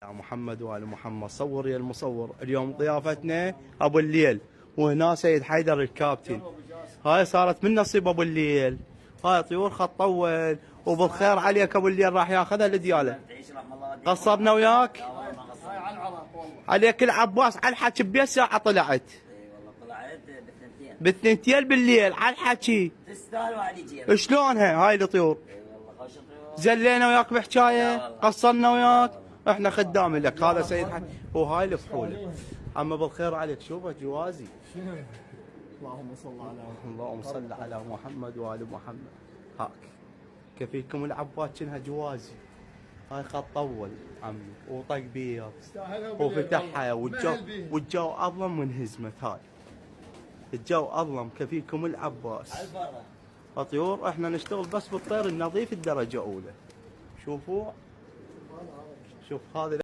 يا محمد وآل محمد. صور يا المصور. اليوم ضيافتنا ابو الليل، وهنا سيد حيدر الكابتن. هاي صارت من نصيب ابو الليل. هاي طيور خط طول، وبالخير عليك ابو الليل راح ياخذها لدياله. قصرنا وياك عليك العباس. على الحكي بيا ساعه طلعت. اي والله طلعت بالثنتين بالليل على الحكي. تستاهل واحد يجي. شلونها هاي الطيور؟ اي والله خوش طيور. زلينا وياك بحكايه، قصرنا وياك، احنا خدام لك. هذا سيد حي، وهاي الفحوله. اما بالخير عليك شوفه جوازي. اللهم صل على محمد. اللهم صل على محمد وآل محمد. هاك كفيكم العباد كأنها جوازي. هاي خط طول عمي وطق بيض وفتحها، والجو اظلم من هزمت. هاي الجو اظلم. كفيكم العباس. الطيور احنا نشتغل بس بالطير النظيف الدرجه اولى. شوفوا، شوف هذا